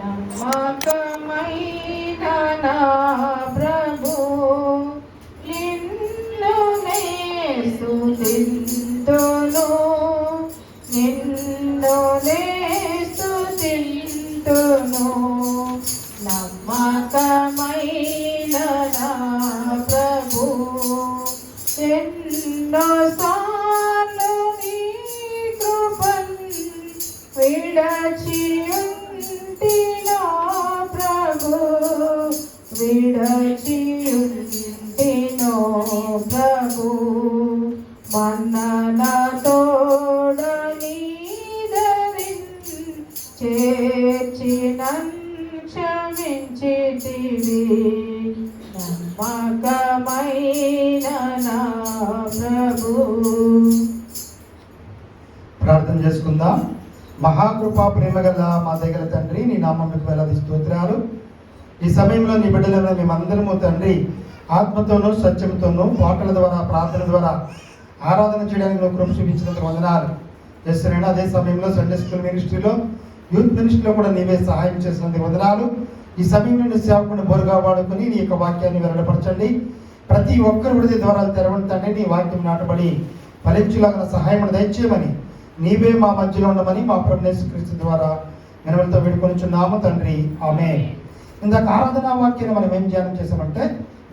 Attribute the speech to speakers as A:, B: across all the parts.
A: నమ్మకమైన నా ప్రభు నిన్ను నే స్తుతింతును, నిన్ను నే స్తుతింతును. నమ్మకమైన నా ప్రభు ఎన్నో సార్లు నీ కృపన్ విడచియుంటినో ప్రభు, విడచియుంటినో ప్రభు. మన్ననతోడ నీదరిన్ చేర్చినన్ క్షమించితివి. నమ్మకమైన నా ప్రభు.
B: ప్రార్థన చేసుకుందాం. మహాకృపా ప్రేమగల మా దగ్గర తండ్రి, నీ నామమునకు వేలాది స్తోత్రాలు. ఈ సమయంలో నీ బిడ్డలను మేమందరము తండ్రి ఆత్మతోనూ సత్యంతోనూ పాటల ద్వారా ప్రార్థన ద్వారా ఆరాధన చేయడానికి నువ్వు కృప చూపించినందుకు వందనాలు చేస్తున్నాను. అదే సమయంలో సండే స్కూల్ మినిస్ట్రీలో, యూత్ మినిస్ట్రీలో కూడా నీవే సహాయం చేసినందుకు వందనాలు. ఈ సమయంలో నీ సేవకుని బోరుగా వాడుకొని నీ యొక్క వాక్యాన్ని వెల్లడపరచండి. ప్రతి ఒక్కరి హృదయ ద్వారాలు తెరవండి తండ్రి. నీ వాక్యం నాటబడి ఫలించులాగా సహాయం దయచేయమని, నీవే మా మధ్యలో ఉండమని మా ప్రభువు యేసుక్రీస్తు ద్వారా మనతో వేడుకొనిచున్నాము తండ్రి, ఆమేన్. ఇందాక ఆరాధనా వాక్యాన్ని మనం ఏం ధ్యానం చేసామంటే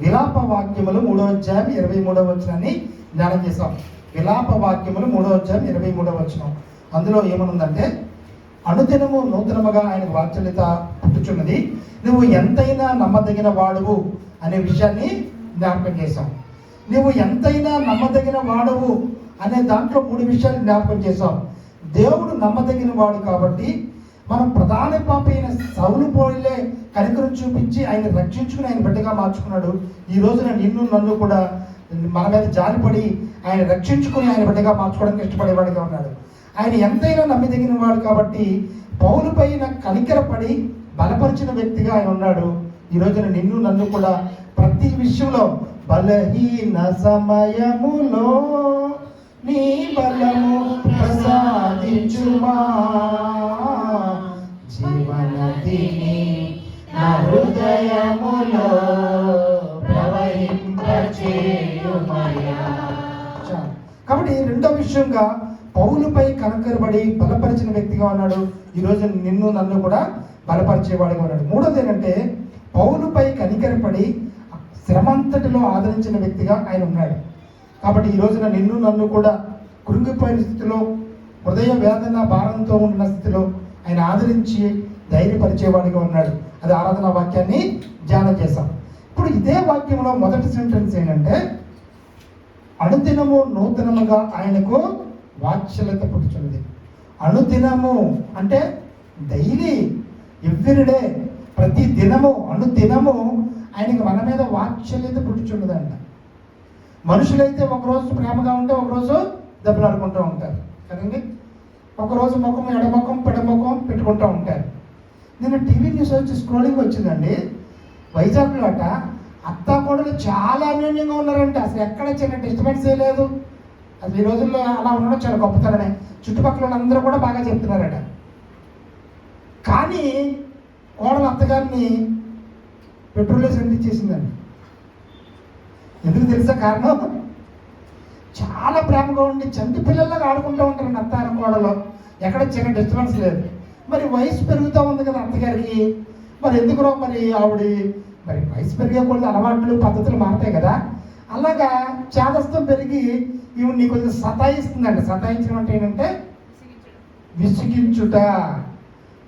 B: విలాప వాక్యములు 3వ అధ్యాయం 23వ వచనాన్ని ధ్యానం చేసాం. విలాప వాక్యములు 3వ అధ్యాయం 23వ వచనం. అందులో ఏమనుందంటే, అనుదినము నూతనముగా ఆయనకు వాత్సల్యత పుట్టుచున్నది, నువ్వు ఎంతైనా నమ్మదగిన వాడువు అనే విషయాన్ని జ్ఞాపకం చేశాం. నువ్వు ఎంతైనా నమ్మదగిన వాడువు అనే దాంట్లో 3 విషయాలు జ్ఞాపకం చేశాం. దేవుడు నమ్మదగిన వాడు కాబట్టి మనం ప్రధాన పాప అయిన సౌలు పోలిలే కనికరం చూపించి ఆయన రక్షించుకుని ఆయన బిడ్డగా మార్చుకున్నాడు. ఈ రోజున నిన్ను నన్ను కూడా మన మీద జాలిపడి ఆయన రక్షించుకుని ఆయన బిడ్డగా మార్చుకోవడానికి ఇష్టపడేవాడిగా ఉన్నాడు. ఆయన ఎంతైనా నమ్మదగిన వాడు కాబట్టి పౌలు పైన కనికరపడి బలపరిచిన వ్యక్తిగా ఆయన ఉన్నాడు. ఈ రోజున నిన్ను నన్ను కూడా ప్రతి విషయంలో బలహీన సమయములో నీ బలము ప్రసాదించుమా, జీవనదిని నా హృదయములో ప్రవహింపచేయుమయ్యా. కాబట్టి రెండో విషయంగా పౌలుపై కనకరబడి బలపరిచిన వ్యక్తిగా ఉన్నాడు. ఈరోజు నిన్ను నన్ను కూడా బలపరిచేవాడుగా ఉన్నాడు. మూడోది ఏంటంటే, పౌలుపై కనికరపడి శ్రమంతటిలో ఆదరించిన వ్యక్తిగా ఆయన ఉన్నాడు. కాబట్టి ఈ రోజున నిన్ను నన్ను కూడా కృంగిపోయిన స్థితిలో, హృదయ వేదన భారంతో ఉన్న స్థితిలో ఆయన ఆదరించి ధైర్యపరిచేవాడిగా ఉన్నాడు. అది ఆరాధన వాక్యాన్ని ధ్యానం చేశాం. ఇప్పుడు ఇదే వాక్యంలో మొదటి సెంటెన్స్ ఏంటంటే, అనుదినము నూతనముగా ఆయనకు వాత్సల్యత పుట్టుచున్నది. అనుదినము అంటే డైలీ, ఎవ్రీడే, ప్రతి దినము, అనుదినము ఆయనకి మన మీద వాత్సల్యత పుట్టుచున్నదంట. మనుషులైతే ఒకరోజు ప్రేమగా ఉంటే ఒకరోజు దెబ్బలాడుకుంటూ ఉంటారు కదండి. ఒకరోజు ముఖం ఎడముఖం పెడముఖం పెట్టుకుంటూ ఉంటారు. నేను టీవీ న్యూస్ వచ్చి స్క్రోలింగ్ వచ్చిందండి, వైజాగ్లో అట అత్తా కోడలు చాలా అన్యోన్యంగా ఉన్నారంటే అసలు ఎక్కడ చిన్న డిస్టర్బెన్స్ లేదు. అసలు ఈ రోజుల్లో అలా ఉండడం చాలా గొప్పతనమే. చుట్టుపక్కల వాళ్ళందరూ కూడా బాగా చెప్తున్నారట. కానీ కోడలు అత్తగారిని పెట్రోల్ వేసి అందించేసిందండి. ఎందుకు తెలుసా కారణం? చాలా ప్రేమగా ఉండి చంటి పిల్లల్లాగా ఆడుకుంటూ ఉంటారండి అత్త కోడలో, ఎక్కడ చిన్న డిస్టర్బెన్స్ లేదు. మరి వయసు పెరుగుతూ ఉంది కదా అత్తగారికి, మరి ఎందుకురో మరి ఆవిడ మరి వయసు పెరిగే కొద్ది అలవాట్లు పద్ధతులు మారుతాయి కదా, అలాగా చేదస్తం పెరిగి ఇవి నీ కొంచెం సతాయిస్తుందండి. సతాయించడం అంటే ఏంటంటే విసిగించుట.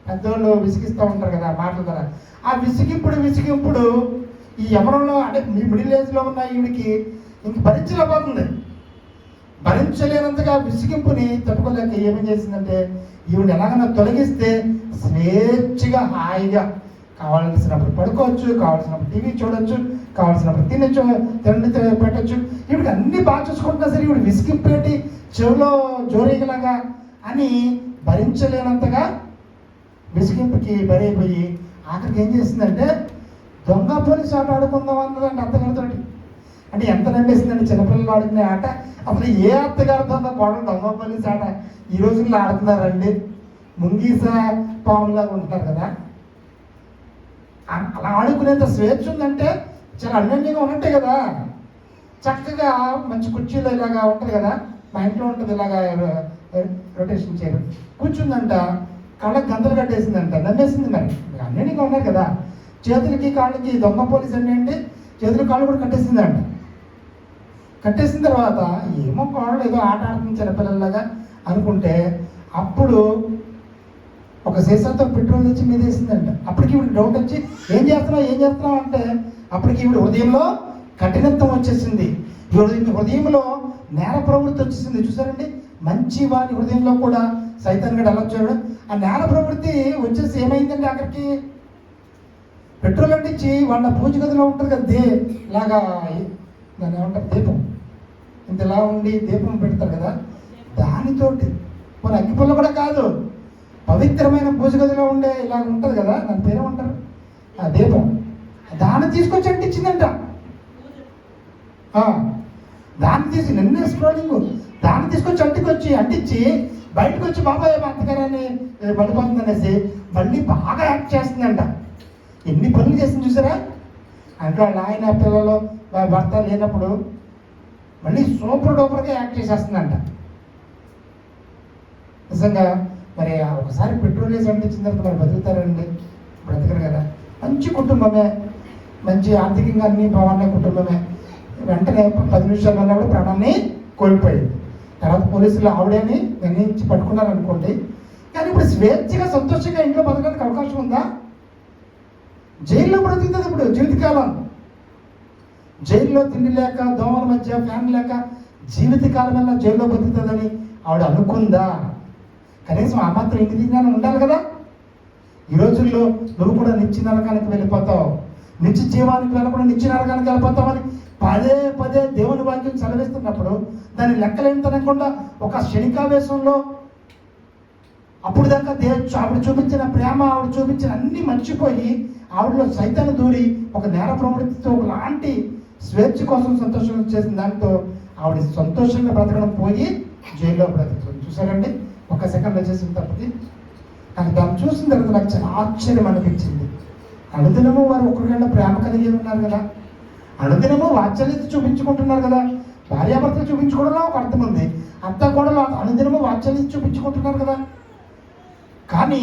B: పెద్దవాళ్ళు విసిగిస్తూ ఉంటారు కదా మాటల ద్వారా. ఆ విసిగింపుడు ఈ యవనంలో అంటే మీ మిడిల్ ఏజ్లో ఉన్న ఈవిడికి ఇంక భరించలేకపోతుంది. భరించలేనంతగా విసిగింపుని తట్టుకోలేక ఏమేం చేసిందంటే, ఈవిడ ఎలాగైనా తొలగిస్తే స్వేచ్ఛగా హాయిగా కావాల్సినప్పుడు పడుకోవచ్చు, కావాల్సినప్పుడు టీవీ చూడొచ్చు, కావాల్సినప్పుడు తిండి పెట్టచ్చు. ఈవిడికి అన్ని బాగా చూసుకుంటున్నా సరే ఈవిడ విసిగిపెట్టి చెవిలో జోరీగలాగా అని భరించలేనంతగా విసిగింపుకి బరైపోయి ఆఖరికి ఏం చేసిందంటే దొంగ పోలీసు ఆట ఆడుకుందాం అన్నదండి అత్తగారితో. అంటే ఎంత నమ్మేసిందండి చిన్నపిల్లలు ఆడుకునే ఆట. అసలు ఏ అత్తగారితో కోడలు దొంగ పోలీసు ఆట ఈ రోజుల్లో ఆడుతున్నారండి. ముంగీస పాములాగా ఉంటున్నారు కదా. అలా ఆడుకునేంత స్వేచ్ఛ ఉందంటే చాలా అన్యోన్యంగా ఉన్నట్టే కదా. చక్కగా మంచి కుర్చీలో ఇలాగా ఉంటుంది కదా, మా ఇంట్లో ఉంటుంది ఇలాగా రొటేషన్ చేయరు, కూర్చుందంట, కళ్ళకి గంతలు కట్టేసిందంట, నమ్మేసింది. మరి అన్యోన్యంగా ఉన్నారు కదా. చేతులకి కాళ్ళకి దొంగ పోలీస్ అంటే చేతులు కాళ్ళు కూడా కట్టేసిందంట. కట్టేసిన తర్వాత ఏమో కాళ్ళు ఏదో ఆట ఆడుతుంది చిన్నపిల్లలాగా అనుకుంటే అప్పుడు ఒక సీసాతో పెట్రోల్ తెచ్చి మీద వేసిందంట. అప్పటికి ఇవి డౌట్ వచ్చి ఏం చేస్తున్నావు అంటే అప్పటికి ఇవి హృదయంలో కఠినత్వం వచ్చేసింది. హృదయంలో నేర ప్రవృత్తి వచ్చేసింది. చూసారండి, మంచి వారి హృదయంలో కూడా సైతాన్ గడు అలొచ్చాడు. ఆ నేర ప్రవృత్తి వచ్చేసి ఏమైందండి, అక్కడికి పెట్రోల్ అంటించి వాళ్ళ పూజ గదిలో ఉంటుంది కదా, ఇలాగా దాన్ని ఏమంటారు, దీపం ఇంతలా ఉండి దీపం పెడతారు కదా, దానితోటి మన అగ్గిపుల్ల కూడా కాదు, పవిత్రమైన పూజ గదిలో ఉండే ఇలా ఉంటుంది కదా, దాని పేరేమంటారు, ఆ దీపం, దాన్ని తీసుకొచ్చి అంటించిందంట. దాన్ని తీసి నిన్నే స్క్రోలింగ్, దాన్ని తీసుకొచ్చి అంటించి బయటకు వచ్చి బాబాయ్ మా అత్తగారని పడిపోతుంది అనేసి మళ్ళీ బాగా యాక్ట్ చేస్తుందంట. ఎన్ని పనులు చేసింది చూసారా. అంటే వాళ్ళ ఆయన పిల్లలు భర్త లేనప్పుడు మళ్ళీ సూపర్ డూపర్గా యాక్ట్ చేసేస్తుందంట. నిజంగా మరి ఒకసారి పెట్రోల్ వేసి అంటించిన తర్వాత మరి బతుకుతారండి, బ్రతకరు కదా. మంచి కుటుంబమే, మంచి ఆర్థికంగా అన్ని బాగున్న కుటుంబమే. వెంటనే 10 నిమిషాలు ఉన్నప్పుడు ప్రాణాన్ని కోల్పోయింది. తర్వాత పోలీసులు ఆవిడేని నిర్ణయించి పట్టుకున్నారు అనుకోండి. కానీ ఇప్పుడు స్వేచ్ఛగా సంతోషంగా ఇంట్లో బతకడానికి అవకాశం ఉందా? జైల్లో బ్రతుకుతుంది ఇప్పుడు జీవితకాలం. జైల్లో తిండి లేక, దోమల మధ్య ఫ్యాన్ లేక జీవితకాలం వల్ల జైల్లో బతుకుతుందని ఆవిడ అనుకుందా? కనీసం ఆ మాత్రం ఇంటి దిగానే ఉండాలి కదా. ఈ రోజుల్లో నువ్వు కూడా నిత్య నరకానికి వెళ్ళిపోతావు, నిత్య జీవానికి వెళ్ళకుండా నిత్య నరకానికి వెళ్ళిపోతావని పదే దేవుని వాక్యం చదివిస్తున్నప్పుడు దాన్ని లెక్కలేంతనకుండా ఒక క్షణికావేశంలో అప్పుడు దాకా ఆవిడ చూపించిన ప్రేమ, ఆవిడ చూపించిన అన్ని మర్చిపోయి ఆవిడలో సైతాన్ని దూరి ఒక నేర ప్రవృత్తితో ఒకలాంటి స్వేచ్ఛ కోసం సంతోషం చేసిన దాంతో ఆవిడ సంతోషంగా బ్రతకడం పోయి జైల్లో బ్రతుకుతుంది. చూసారండి, ఒక సెకండ్ వచ్చేసిన తప్పది. కానీ దాన్ని చూసిన తర్వాత నాకు చాలా ఆశ్చర్యం అనిపించింది. అనుదినము వారు ఒకరికైనా ప్రేమ కలిగి ఉన్నారు కదా, అనుదినము వాత్సల్యత చూపించుకుంటున్నారు కదా. భార్యాభర్తలు చూపించుకోవడంలో ఒక అర్థం ఉంది, అత్త కూడా అనుదినము వాత్సల్యత చూపించుకుంటున్నారు కదా. కానీ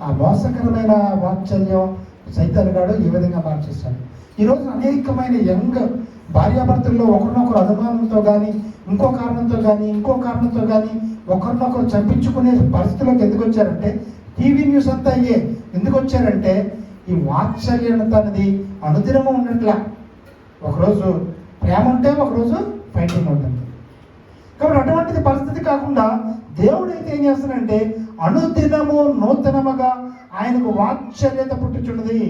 B: ఆ మోసకరమైన వాత్సల్యం సైతానుగాడు ఈ విధంగా మార్చేస్తాడు. ఈరోజు అనేకమైన యంగ్ భార్యాభర్తల్లో ఒకరినొకరు అనుమానంతో కానీ ఇంకో కారణంతో కానీ ఒకరినొకరు చంపించుకునే పరిస్థితుల్లోకి ఎందుకు వచ్చారంటే, టీవీ న్యూస్ అంతా అయ్యే ఎందుకు వచ్చారంటే ఈ వాత్సల్యత అనేది అనుదినము ఉన్నట్ల. ఒకరోజు ప్రేమ ఉంటే ఒకరోజు ఫైటింగ్ ఉంటుంది. కాబట్టి అటువంటిది పరిస్థితి కాకుండా దేవుడు అయితే ఏం చేస్తాడంటే అనుదినము నూతనముగా ఆయనకు వాత్సల్యత పుట్టుచున్నది.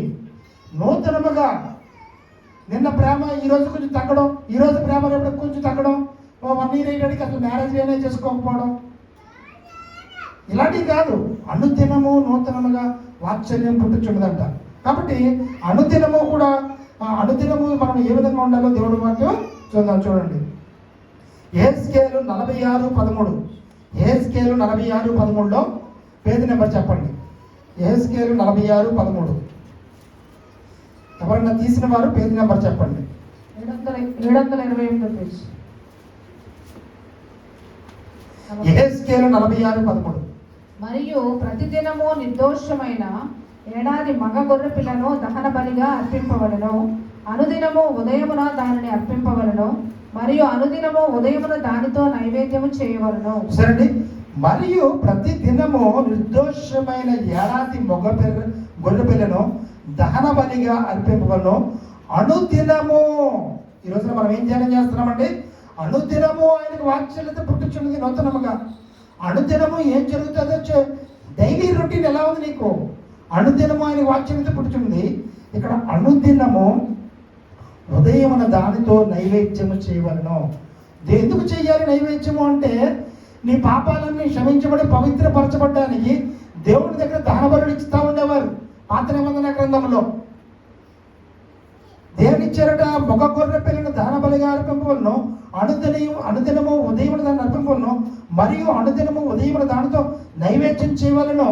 B: నూతనముగా నిన్న ప్రేమ ఈరోజు కొంచెం తగ్గడం, ఈరోజు ప్రేమ రేపు కొంచెం తగ్గడం, 1 year అయ్యేటికి అసలు మ్యారేజ్ అయినా చేసుకోకపోవడం, ఇలాంటివి కాదు. అనుదినము నూతనముగా వాత్సల్యం పుట్టుచున్నదంట. కాబట్టి అనుదినము కూడా అనుదినము మనం ఏ విధంగా ఉండాలో దేవుడి వాక్యం చూడండి. యెహెజ్కేలు 46:13, యెహెజ్కేలు 46:13లో పేజీ నెంబర్ చెప్పండి. యెహెజ్కేలు 46:13 ఎవరన్నా తీసిన వారు పేజీ నెంబర్ చెప్పండి.
A: 728 పేజ్.
B: యెహెజ్కేలు 46:13.
A: మరియు ప్రతిదినము నిర్దోషమైన ఏడాది మగ గొర్రె పిల్లను దహన బలిగా అర్పింపవలను, అనుదినము ఉదయమున దానిని అర్పింపవలను, మరియు అనుదినము ఉదయమున దానితో నైవేద్యము చేయవలను.
B: సరే, మరియు ప్రతి దినము నిర్దోషమైన ఏడాది గొర్రె పిల్లను దహన బలిగా అర్పింపవలను, అనుదినము. ఈ రోజున మనం ఏం ధ్యానం చేస్తున్నామండి? అనుదినము ఆయనకు వాత్సల్యత పుట్టుచున్నది నూతనముగా. అనుదినము ఏం జరుగుతుందో డైలీ రొటీన్ ఎలా ఉంది నీకు? అనుదినము ఆయన వాత్సల్యత పుట్టుచున్నది. ఇక్కడ అనుదినము ఉదయమున దానితో నైవేద్యము చేయవలను. ఎందుకు చెయ్యాలి నైవేద్యము అంటే, నీ పాపాలన్నీ క్షమించబడి పవిత్రపరచబడ్డానికి దేవుడి దగ్గర దహన బలులు ఇస్తూ ఉండేవారు పాత నిబంధన గ్రంథంలో. దేవుని ఇచ్చారట, మగ గొర్రె పిల్లను దహన బలిగా అర్పింపవలను, అనుదినము ఉదయమున దాన్ని అర్పింపవలను, మరియు అనుదినము ఉదయమున దానితో నైవేద్యం చేయవలను.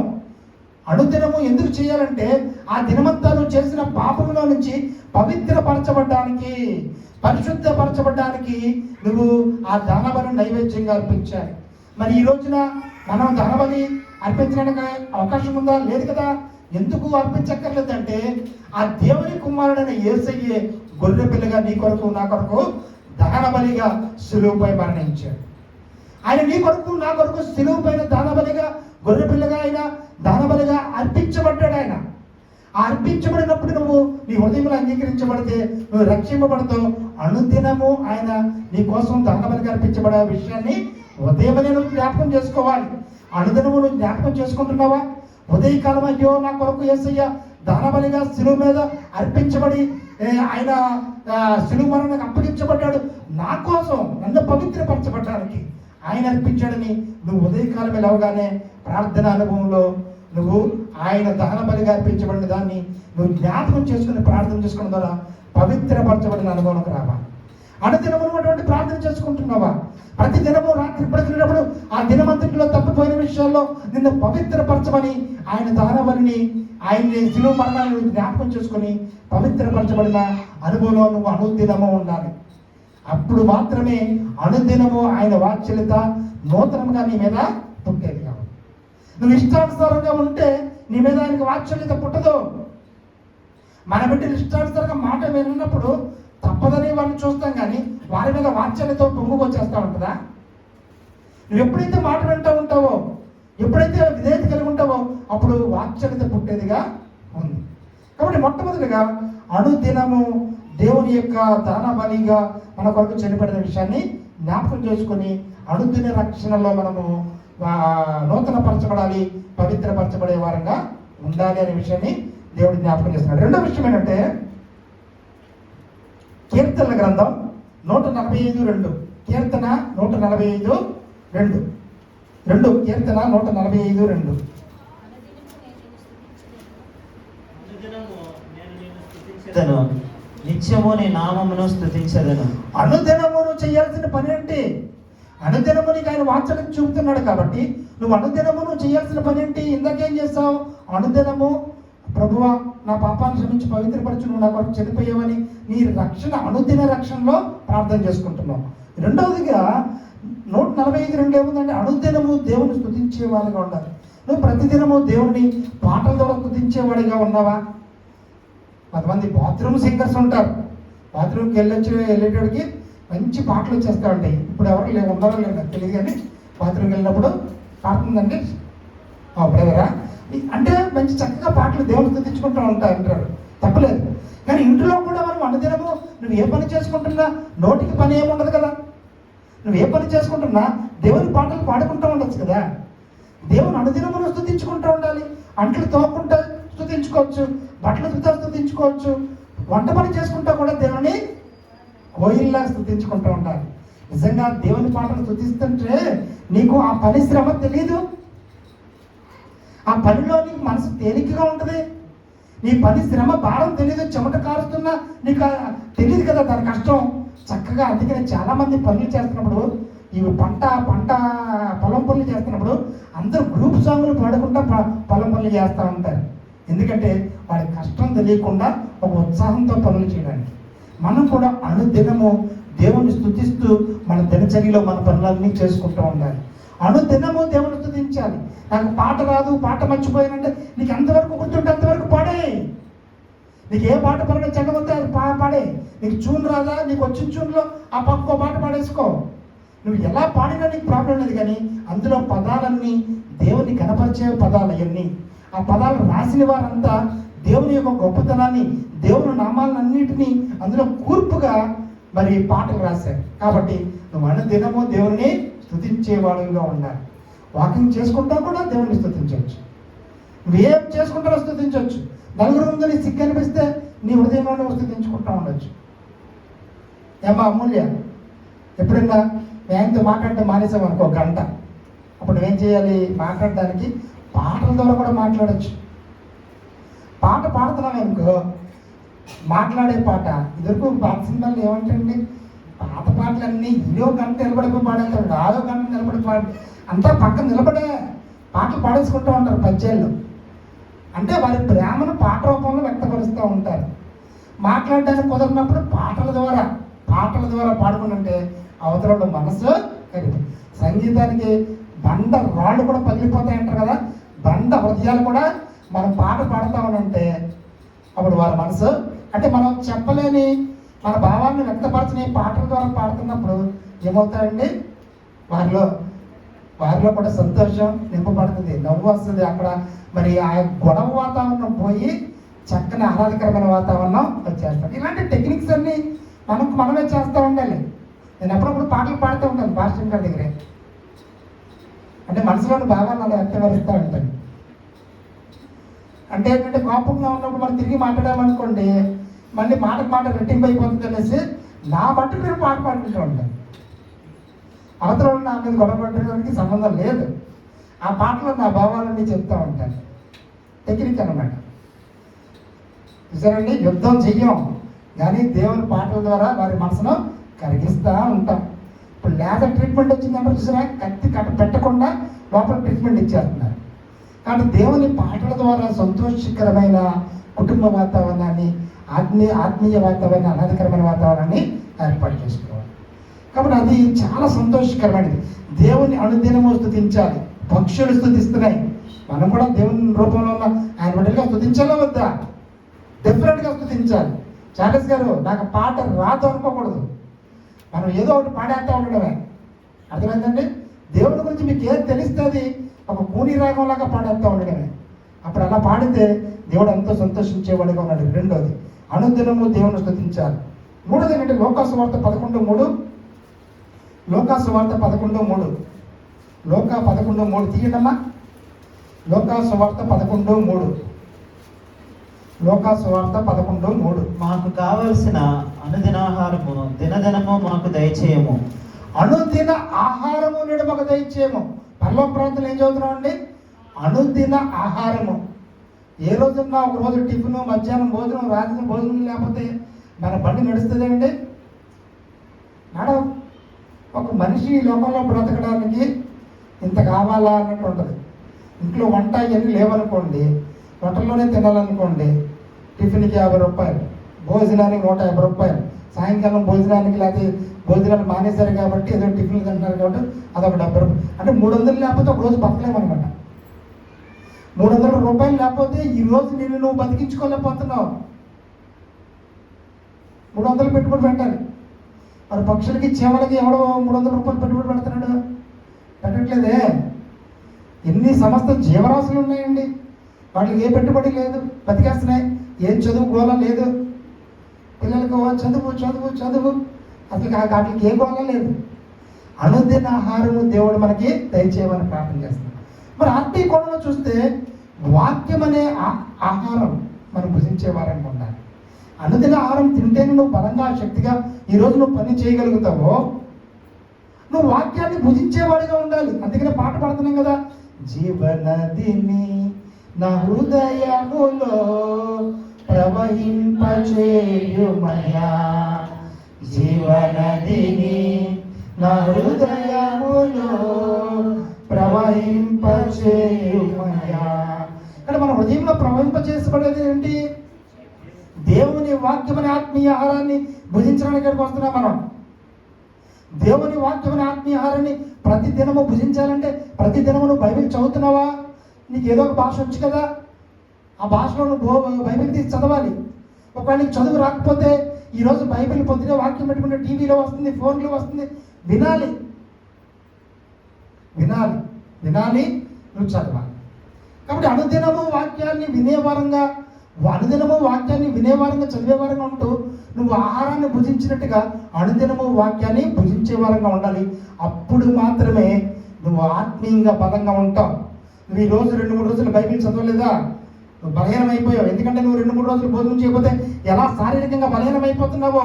B: అనుదినము ఎందుకు చేయాలంటే ఆ దినమంతా నువ్వు చేసిన పాపంలో నుంచి పవిత్రపరచబడ్డానికి, పరిశుద్ధపరచబడ్డానికి నువ్వు ఆ దానబలి నైవేద్యంగా అర్పించాలి. మరి ఈ రోజున మనం దానబలి అర్పించడానికి అవకాశం ఉందా? లేదు కదా. ఎందుకు అర్పించక్కర్లేదంటే ఆ దేవుని కుమారుడైన యేసయ్యే గొర్రె పిల్లగా నీ కొరకు నా కొరకు దహన బలిగా శిలువపై మరణించాడు. ఆయన నీ కొరకు నా కొరకు శిలువు పైన దానబలిగా గొర్రె పిల్లగా ఆయన దానబలిగా అర్పించబడ్డాడు. ఆయన అర్పించబడినప్పుడు నువ్వు నీ హృదయంలో అంగీకరించబడితే నువ్వు రక్షింపబడతావు. అనుదినము ఆయన నీ కోసం దానబలిగా అర్పించబడే విషయాన్ని ఉదయమనే నువ్వు జ్ఞాపకం చేసుకోవాలి. అనుదినము నువ్వు జ్ఞాపకం చేసుకుంటున్నావా? ఉదయకాలం అయ్యో నా కొరకు యేసయ్య దానబలిగా శిలువ మీద అర్పించబడి ఆయన శిలువ మరణానికి అప్పగించబడ్డాడు, నా కోసం నన్ను పవిత్రపరచబడ్డానికి ఆయన అర్పించాడని నువ్వు ఉదయకాలం లేవగానే ప్రార్థన అనుభవంలో నువ్వు ఆయన దహన బలిగా అర్పించబడిన దాన్ని నువ్వు జ్ఞాపకం చేసుకుని ప్రార్థన చేసుకోవడం ద్వారా పవిత్రపరచబడిన అనుభవంలోకి రావాలి. అనుదినము అటువంటి ప్రార్థన చేసుకుంటున్నావా? ప్రతి దినము రాత్రి పడుకునేటప్పుడు ఆ దినమంతటిలో తప్పిపోయిన విషయాల్లో నిన్ను పవిత్రపరచమని ఆయన దహన బలిని, ఆయన్ని శిలువ మరణాన్ని జ్ఞాపకం చేసుకుని పవిత్రపరచబడిన అనుభవంలో నువ్వు అనుదినము ఉండాలి. అప్పుడు మాత్రమే అనుదినము ఆయన వాత్సల్యత నూతనంగా నీ మీద పుట్టేది. కాబట్టి నువ్వు ఇష్టానుసారంగా ఉంటే నీ మీద ఆయనకి వాత్సల్యత పుట్టదు. మన బిడ్డలు ఇష్టానుసారంగా మాట విన్నప్పుడు తప్పదని వారిని చూస్తాం, కానీ వారి మీద వాత్సల్యతో పొంగుకొచ్చేస్తా ఉంటుందా? నువ్వు ఎప్పుడైతే మాట వింటూ ఉంటావో, ఎప్పుడైతే విధేయత కలిగి ఉంటావో అప్పుడు వాత్సల్యత పుట్టేదిగా ఉంది. కాబట్టి మొట్టమొదటిగా అనుదినము దేవుని యొక్క దాన బలిగా మన కొరకు చనిపడిన విషయాన్ని జ్ఞాపకం చేసుకొని అనుదిన రక్షణలో మనము నూతన పరచబడాలి, పవిత్రపరచబడే వారంగా ఉండాలి అనే విషయాన్ని దేవుడు జ్ఞాపకం చేస్తున్నాడు. రెండో విషయం ఏంటంటే కీర్తనల గ్రంథం 145:2. కీర్తన 145:2. కీర్తన 145:2.
C: నిత్యము నీ నామమును స్తుతించెదను.
B: అనుదినమును చేయాల్సిన పని ఏంటి? అనుదినము నీకు ఆయన వాత్సల్యం చూపుతున్నాడు కాబట్టి నువ్వు అనుదినమును చేయాల్సిన పని ఏంటి? ఇందాకేం చేస్తావు? అనుదినము ప్రభువా నా పాపాన్ని క్షమించి పవిత్రపరచు, నువ్వు నా కొరకు చనిపోయావని నీ రక్షణ అనుదిన రక్షణలో ప్రార్థన చేసుకుంటున్నావు. రెండవదిగా 145:2 ఏముందంటే అనుదినము దేవుని స్తుతించేవాడిగా ఉండాలి. నువ్వు ప్రతిదినము దేవుని పాటల ద్వారా స్తుతించేవాడిగా ఉన్నావా? కొంతమంది బాత్రూమ్ సింగర్స్ ఉంటారు. బాత్రూమ్కి వెళ్ళేటోడికి మంచి పాటలు వచ్చేస్తూ ఉంటాయి. ఇప్పుడు ఎవరు ఉన్నారో లేదు నాకు తెలియదు, కానీ బాత్రూమ్కి వెళ్ళినప్పుడు పాడుతుందండి బ్రదరా అంటే మంచి చక్కగా పాటలు దేవుని స్తుతించుకుంటూ అంటారు, తప్పలేదు. కానీ ఇంట్లో కూడా మనం అనుదినము నువ్వు ఏ పని చేసుకుంటున్నా నోటికి పని ఏముండదు కదా. నువ్వు ఏ పని చేసుకుంటున్నా దేవుని పాటలు పాడుకుంటూ ఉండొచ్చు కదా. దేవుని అనుదినమును స్తుతించుకుంటూ ఉండాలి. అంట్లు తోముకుంటూ స్తుతించుకోవచ్చు, బట్టలు స్తుతించుకోవచ్చు, వంట పని చేసుకుంటూ కూడా దేవుని కోయిల్లా స్తుతించుకుంటూ ఉండాలి. నిజంగా దేవుని పాటలు స్తుతిస్తుంటే నీకు ఆ పని శ్రమ తెలీదు. ఆ పనిలో నీకు మనసు తేలికగా ఉంటుంది. నీ పని శ్రమ భారం తెలీదు. చెమట కారుతున్నా నీకు తెలియదు కదా దాని కష్టం. చక్కగా అందుకనే చాలామంది పనులు చేస్తున్నప్పుడు ఇవి పంట పొలం పనులు చేస్తున్నప్పుడు అందరూ గ్రూప్ సాంగులు పాడుకుంటా పొలం పనులు చేస్తూ ఉంటారు. ఎందుకంటే వాడి కష్టం తెలియకుండా ఒక ఉత్సాహంతో పనులు చేయడానికి. మనం కూడా అనుదినము దేవుని స్తుతిస్తూ మన దినచర్యలో మన పనులన్నీ చేసుకుంటూ ఉండాలి. అనుదినము దేవుని స్తుతించాలి. నాకు పాట రాదు, పాట మర్చిపోయానంటే నీకు ఎంతవరకు గుర్తుంటే అంతవరకు పాడే. నీకు ఏ పాట పడినా చెడ్డవద్దే అది పాడే. నీకు చూన్ రాదా, నీకు వచ్చిన చూన్లో ఆ పక్కో పాట పాడేసుకో. నువ్వు ఎలా పాడినా నీకు ప్రాబ్లం లేదు, కానీ అందులో పదాలన్నీ దేవుని కనపరిచే పదాలు అవన్నీ. ఆ పదాలు రాసిన వారంతా దేవుని యొక్క గొప్పతనాన్ని, దేవుని నామాలన్నింటినీ అందులో కూర్పుగా మరి పాటలు రాశారు. కాబట్టి నువ్వు అనుదినము దేవుని స్తుతించేవాడుగా ఉండాలి. వాకింగ్ చేసుకుంటా కూడా దేవుని స్తుతించవచ్చు. నువ్వేం చేసుకుంటారో స్తుతించవచ్చు. నలుగురు ముందు నీ సిగ్గు అనిపిస్తే నీ హృదయంలో నువ్వు స్తుతించుకుంటూ ఉండొచ్చు. ఏమా అమూల్య, ఎప్పుడైనా ఆయనతో మాట్లాడటం మానేసాం అనుకో గంట, అప్పుడు నువ్వేం చేయాలి? మాట్లాడడానికి పాటల ద్వారా కూడా మాట్లాడచ్చు. పాట పాడుతున్నావు అనుకో, మాట్లాడే పాట ఇదివరకు పాత సినిమాలు ఏమంటండి, పాత పాటలన్నీ ఇదో గంట నిలబడిపోయి పాడేస్తాడు, ఆదో గంట నిలబడి అంతా పక్కన నిలబడే పాటలు పాడేసుకుంటూ ఉంటారు పద్యాల్లో. అంటే వారి ప్రేమను పాట రూపంలో వ్యక్తపరుస్తూ ఉంటారు. మాట్లాడడానికి కుదరినప్పుడు పాటల ద్వారా పాడుకుంటుంటే అవతల మనసు కలిపి. సంగీతానికి బండ రాళ్ళు కూడా పగిలిపోతాయి అంటారు కదా, బండ హృదయాలు కూడా మనం పాట పాడుతూ ఉంటే అప్పుడు వారి మనసు, అంటే మనం చెప్పలేని మన భావాన్ని వ్యక్తపరచని పాటల ద్వారా పాడుతున్నప్పుడు ఏమవుతాయండి, వారిలో కూడా సంతోషం నింపబడుతుంది, నవ్వు వస్తుంది. అక్కడ మరి ఆ గొడవ వాతావరణం పోయి చక్కని ఆహ్లాదకరమైన వాతావరణం వచ్చేస్తాం. ఇలాంటి టెక్నిక్స్ అన్నీ మనమే చేస్తూ ఉండాలి. నేను అప్పుడప్పుడు పాటలు పాడుతూ ఉంటాను భాస్కర్ గారి దగ్గరే. అంటే మనసులోని భావాన్ని అలా వ్యక్తపరుస్తూ ఉంటాను. అంటే ఏంటంటే కోపంగా ఉన్నప్పుడు మనం తిరిగి మాట్లాడామనుకోండి, మళ్ళీ మాట రెట్టింపు అయిపోతుంది అనేసి నా మట్టుకు నేను పాట పాడుకుంటూ ఉంటాను. అవతల నా మీద గొడవ పడడానికి సంబంధం లేదు. ఆ పాటలో నా భావాలన్నీ చెప్తూ ఉంటాను. టెక్నిక్ అన్నమాట. చూసారండి, యుద్ధం చెయ్యం కానీ దేవుని పాటల ద్వారా వారి మనసును కరిగిస్తూ ఉంటాం. ఇప్పుడు లేజర్ ట్రీట్మెంట్ వచ్చిందంటే చూసారా, కత్తి పెట్టకుండా లోపల ట్రీట్మెంట్ ఇచ్చేస్తున్నారు. కాబట్టి దేవుని పాటల ద్వారా సంతోషకరమైన కుటుంబ వాతావరణాన్ని, ఆత్మీయ వాతావరణాన్ని, ఆహ్లాదకరమైన వాతావరణాన్ని ఏర్పాటు చేసుకోవాలి. కాబట్టి అది చాలా సంతోషకరమైనది. దేవుని అనుదినము స్తుతించాలి. పక్షులు స్తుతిస్తున్నాయి, మనం కూడా దేవుని రూపంలో ఉన్న ఆయన బిడ్డలుగా స్తుతించాలో వద్దా? డిఫరెంట్గా స్తుతించాలి. చార్లెస్ గారు, నాకు పాట రాదు అనుకోకూడదు. మనం ఏదో ఒకటి పాడేస్తూ ఉండడమే. అర్థమైందండి? దేవుని గురించి మీకు ఏది తెలుస్తుంది, ఒక కూని రాగంలాగా పాడేస్తూ ఉండడమే. అప్పుడు అలా పాడితే దేవుడు ఎంతో సంతోషించేవాడిగా ఉన్నాడు. రెండోది, అనుదినము దేవుని స్తుతించాలి. మూడోది ఏంటంటే లోకాసు వార్త 11:3. లోకాసు వార్త 11:3. లోకా 11:3 తీయడమ్మా. లోకాసు వార్త 11:3. లోకాసు వార్త 11:3.
C: మాకు కావలసిన అనుదినాహారము దినదినము మాకు దయచేయము.
B: అనుదిన ఆహారము నేడు మాకు దయచేయము. పరలోక ప్రాంతంలో ఏం చదువుతున్నాం అండి? అనుదిన ఆహారము. ఏ రోజున్నా ఒక రోజు టిఫిన్, మధ్యాహ్నం భోజనం, రాత్రి భోజనం లేకపోతే మన బండి నడుస్తుంది అండి? నడవ. ఒక మనిషి ఈ లోకంలో బ్రతకడానికి ఇంత కావాలా అన్నట్టు ఉంటుంది. ఇంట్లో వంట ఇవన్నీ లేవనుకోండి, హోటల్లోనే తినాలనుకోండి, టిఫిన్కి 50 రూపాయలు, భోజనానికి 150 రూపాయలు, సాయంకాలం భోజనానికి లేకపోతే భోజనాలు మానేశారు కాబట్టి ఏదో టిఫిన్లు తింటున్నారు కాబట్టి అదొక 70 రూపాయలు. అంటే 300 లేకపోతే ఒక రోజు బతకలేమన్నమాట. 300 రూపాయలు లేకపోతే ఈ రోజు నువ్వు బతికించుకోలేకపోతున్నావు. 300 పెట్టుబడి పెట్టాలి. మరి పక్షులకి, చీమలకి ఎవడో 300 రూపాయలు పెట్టుబడి పెడుతున్నాడు? పెట్టట్లేదే. ఎన్ని సమస్త జీవరాశులు ఉన్నాయండి, వాటికి ఏ పెట్టుబడి లేదు, బతికేస్తున్నాయి. ఏం చదువు గోళ లేదు. పిల్లలకి చదువు చదువు చదువు, అసలు వాటికి ఏ గోళ లేదు. అనుదిన ఆహారము దేవుడు మనకి దయచేయమని ప్రార్థన చేస్తున్నాం. మరి ఆత్మీయ కోణంలో చూస్తే వాక్యం అనే ఆహారం మనం భుజించే వారంగా ఉండాలి. అనుదిన ఆహారం తింటేనే నువ్వు బలంగా, శక్తిగా ఈరోజు నువ్వు పని చేయగలుగుతావో, నువ్వు వాక్యాన్ని భుజించేవాడిగా ఉండాలి. అందుకనే పాట పాడుతున్నాం కదా, జీవనదిని నా హృదయములో ప్రవహింపచేయుమయా, జీవనదిని నా హృదయములో ప్రవహింపచేయుమయా. ఇక్కడ మన హృదయంలో ప్రవహింపచేసబడేది ఏంటి? దేవుని వాక్యమనే ఆత్మీయ ఆహారాన్ని భుజించడానికి ఇక్కడికి వస్తున్నాం మనం. దేవుని వాక్యమనే ఆత్మీయ ఆహారాన్ని ప్రతి దినము భుజించాలంటే ప్రతి దినము నువ్వు బైబిల్ చదువుతున్నావా? నీకు ఏదో ఒక భాష వచ్చు కదా, ఆ భాషలో నువ్వు బైబిల్ తీసి చదవాలి. ఒకవేళ నీకు చదువు రాకపోతే ఈరోజు బైబిల్ పొద్దునే వాక్యం పెట్టుకుంటే టీవీలో వస్తుంది, ఫోన్లో వస్తుంది, వినాలి వినాలి వినాలి, నువ్వు చదవాలి. కాబట్టి అనుదినము వాక్యాన్ని వినేవారంగా చదివేవారంగా ఉంటూ నువ్వు ఆహారాన్ని భుజించినట్టుగా అనుదినము వాక్యాన్ని భుజించేవారంగా ఉండాలి. అప్పుడు మాత్రమే నువ్వు ఆత్మీయంగా బలంగా ఉంటావు. నువ్వు ఈ రోజు 2-3 రోజులు బైబిల్ చదవలేదా, నువ్వు బలహీనం అయిపోయావు. ఎందుకంటే నువ్వు 2-3 రోజులు భోజనం చేయకపోతే ఎలా శారీరకంగా బలహీనం అయిపోతున్నావో,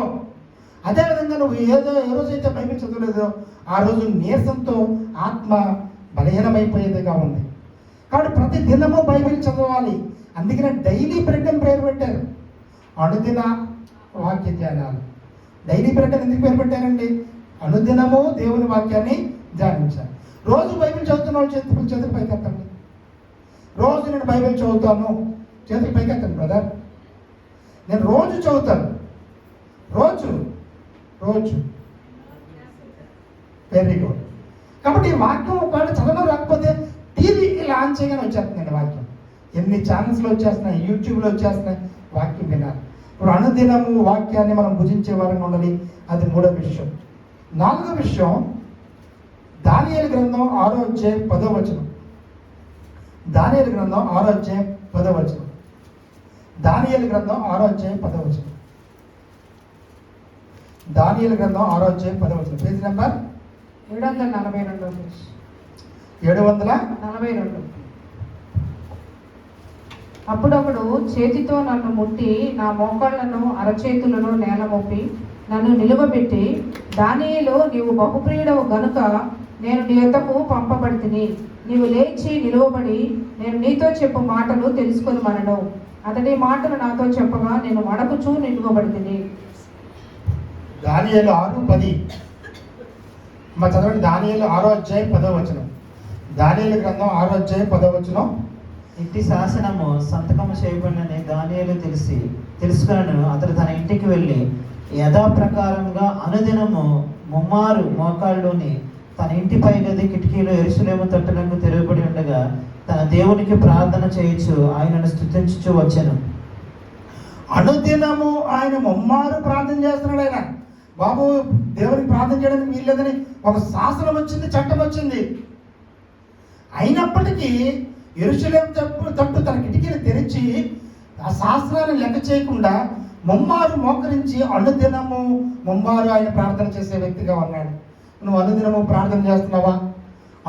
B: అదేవిధంగా నువ్వు ఏ రోజైతే బైబిల్ చదవలేదో ఆ రోజు నీరసంతో ఆత్మ బలహీనమైపోయేదిగా ఉంది. కాబట్టి ప్రతి దినము బైబిల్ చదవాలి. అందుకనే డైలీ బ్రెడ్ అని పేరు పెట్టారు, అనుదిన వాక్య ధ్యానాలు. డైలీ బ్రెడ్ అని ఎందుకు పేరు పెట్టారండి? అనుదినము దేవుని వాక్యాన్ని ధ్యానించాలి. రోజు బైబిల్ చదువుతున్న వాళ్ళు చేతులు పైకెత్తండి. రోజు నేను బైబిల్ చదువుతాను చేతులు పైకెత్తండి బ్రదర్. నేను రోజు చదువుతాను, రోజు రోజు. Very good. కాబట్టి ఈ వాక్యం ఒకవేళ చదవడం రాకపోతే టీవీ ఇలా ఆన్ చేయగానే వచ్చేస్తుందండి వాక్యం. ఎన్ని ఛానల్స్లో వచ్చేస్తున్నాయి, యూట్యూబ్లో వచ్చేస్తున్నాయి, వాక్యం వినాలి. ఇప్పుడు అనుదినము వాక్యాన్ని మనం భుజించే వారంగా ఉండాలి. అది 3వ విషయం. 4వ విషయం, దానియేలు గ్రంథం 6వ అధ్యాయం 10వ వచనం. దానియేలు గ్రంథం 6వ అధ్యాయం 10వ వచనం. దానియేలు గ్రంథం 6వ అధ్యాయం 10వ వచనం. దానియేలు గ్రంథం 6వ అధ్యాయం 10వ వచనం. Page number
A: 742.
B: 742.
A: అప్పుడప్పుడు చేతితో నన్ను ముట్టి నా మోకాళ్లను అరచేతులను నేల మోపి నన్ను నిలువబెట్టి, దానియేలు నీవు బహుప్రియుడవు గనుక నేను నీ యొద్దకు పంపబడితిని. నీవు లేచి నిలువబడి నేను నీతో చెప్పు మాటలు తెలుసుకొని మనను. అతడి మాటలు నాతో చెప్పగా నేను వణకుచూ నిలువబడితిని.
B: దానియేలు 6:10. మా చదవండి. దానియేలు 6వ అధ్యాయం 10వ వచనం. దానియేలు గ్రంథం 6వ అధ్యాయం 10వ వచనం.
C: ఇట్టి శాసనము సంతకము చేయబడినని దానియేలు తెలుసుకునను. అతడు తన ఇంటికి వెళ్ళి యథాప్రకారంగా అనుదినము ముమ్మారు మోకాళ్ళుని తన ఇంటి పై గది కిటికీలో యెరూషలేము తట్టులకు తిరుగుబడి ఉండగా తన దేవునికి ప్రార్థన చేయొచ్చు ఆయనను స్తుతించుచు వచ్చెను.
B: అనుదినము ఆయన ముమ్మారు ప్రార్థన చేస్తున్నాడు. ఆయన బాబు దేవునికి ప్రార్థన చేయడానికి వీల్లేదని ఒక శాసనం వచ్చింది, చట్టం వచ్చింది. అయినప్పటికీ యెరూషలేము తట్టు తన కిటికీలు తెరిచి ఆ శాస్త్రాన్ని లెక్క చేయకుండా ముమ్మారు మోకరించి అనుదినము ముమ్మారు ఆయన ప్రార్థన చేసే వ్యక్తిగా ఉన్నాడు. నువ్వు అనుదినము ప్రార్థన చేస్తున్నావా?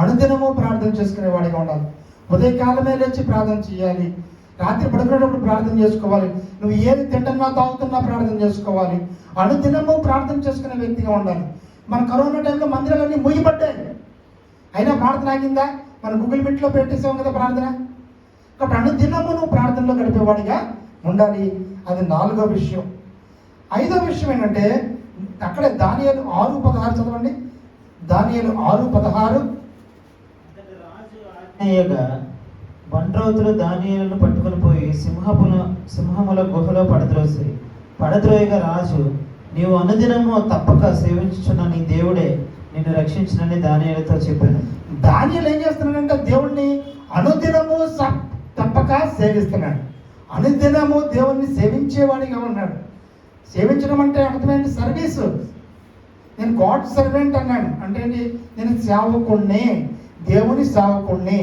B: అనుదినము ప్రార్థన చేసుకునేవాడిగా ఉండాలి. ఉదయకాలమే లేచి ప్రార్థన చేయాలి. రాత్రి పడుకునేటప్పుడు ప్రార్థన చేసుకోవాలి. నువ్వు ఏది తింటున్నా తాగుతున్నా ప్రార్థన చేసుకోవాలి. అనుదినము ప్రార్థన చేసుకునే వ్యక్తిగా ఉండాలి. మన కరోనా టైంలో మందిరాలన్నీ మూయబడ్డాయి, అయినా ప్రార్థన ఆగిందా? మన గూగుల్ మీట్లో పెట్టేసాం కదా ప్రార్థన. కాబట్టి అనుదినము నువ్వు ప్రార్థనలో గడిపేవాడిగా ఉండాలి. అది 4వ విషయం. 5వ విషయం ఏంటంటే, అక్కడే దానియేలు 6:16 చదవండి. దానియేలు 6:16.
C: బండ్రోతులు దానియేలును పట్టుకుని పోయి సింహముల గుహలో పడద్రోయగా రాజు, నీవు అనుదినము తప్పక సేవించుచున్న నీ దేవుడే నిన్ను రక్షించునని దానియేలుతో చెప్పాను.
B: దానియేలు ఏం చేస్తున్నాడంటే దేవుణ్ణి అనుదినము తప్పక సేవిస్తున్నాడు. అనుదినము దేవుణ్ణి సేవించేవాడిగా ఉన్నాడు. సేవించడం అంటే అర్థమైంది సర్వీసు. నేను గాడ్ సర్వెంట్ అన్నాడు. అంటే నేను సేవకుణ్ణి, దేవుని సేవకుణ్ణి,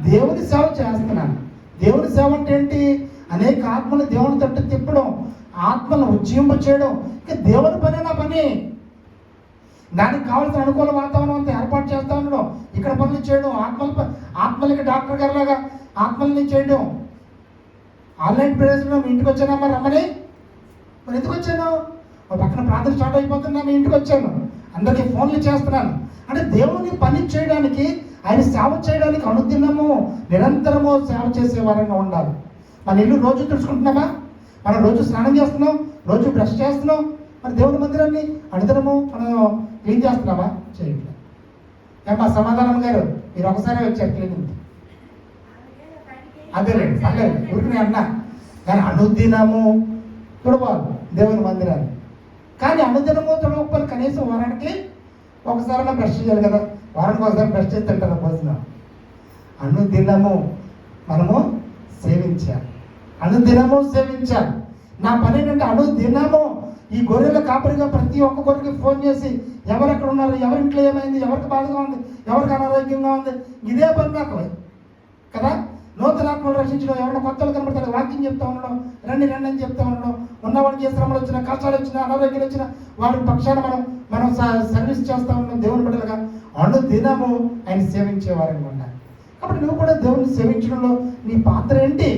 B: దేవుని సేవ చేస్తున్నాను. దేవుని సేవ అంటే ఏంటి? అనేక ఆత్మలు దేవుని తట్టు తిప్పడం, ఆత్మలను ఉజ్జీంప చేయడం. ఇక దేవుని పని నా పని. దానికి కావాల్సిన అనుకూల వాతావరణం అంతా ఏర్పాటు చేస్తా ఉండడం, ఇక్కడ పనులు చేయడం, ఆత్మలకి డాక్టర్ గారు లాగా ఆత్మల్ని చేయడం. ఆన్లైన్ ప్రేయర్స్లో మీ ఇంటికి వచ్చానమ్మా రమ్మని. మరి ఎందుకు వచ్చాను? పక్కన ప్రార్థన స్టార్ట్ అయిపోతున్నా మీ ఇంటికి వచ్చాను, అందరికీ ఫోన్లు చేస్తున్నాను. అంటే దేవుని పని చేయడానికి, ఆయన సేవ చేయడానికి అనుదినము నిరంతరము సేవ చేసే వారంగా ఉండాలి. మన ఇల్లు రోజు తుడుచుకుంటున్నామా? మనం రోజు స్నానం చేస్తున్నాం, రోజు బ్రష్ చేస్తున్నాం. మరి దేవుని మందిరాన్ని అనుదినము మనం క్లీన్ చేస్తున్నామా? చేయట్లేదు. ఏమా సమాధానం గారు, మీరు ఒకసారి వచ్చారు క్లీనింగ్. అదేలేండి, పర్లేదు, ఊరికి అన్నా. కానీ అనుదినము తుడవాలి దేవుని మందిరాన్ని. కానీ అనుదినము తుడవకపోతే కనీసం వారానికి ఒకసారి బ్రష్ చేయాలి కదా. వారానికి ఒకసారి బ్రష్ చేసి తింటారు భోజనం. అనుదినము మనము సేవించాలి. అనుదినము సేవించాలి. నా పని ఏంటంటే అనుదినము ఈ గొర్రెల కాపరిగా ప్రతి ఒక్క గొర్రెకి ఫోన్ చేసి ఎవరు ఎక్కడ ఉన్నారు, ఎవరింట్లో ఏమైంది, ఎవరికి బాధగా ఉంది, ఎవరికి అనారోగ్యంగా ఉంది, ఇదే పని నాకు కదా. నూతన ఆత్మలు రక్షించడం, ఎవరైనా కొత్తలు కనబడతాడు వాక్యం చెప్తా ఉండడం, రండి రండి అని చెప్తా ఉండడం, ఉన్నవాడికి ఏ శ్రమలు వచ్చినా, కష్టాలు వచ్చినా, అనారోగ్యాలు వచ్చినా వాడి పక్షాన మనం సర్వీస్ చేస్తూ ఉన్నాం దేవుని బిడ్డలుగా. అనుదినము ఆయన సేవించే వారంగా ఉండాలి. కాబట్టి నువ్వు కూడా దేవుని సేవించడంలో నీ పాత్ర ఏంటి?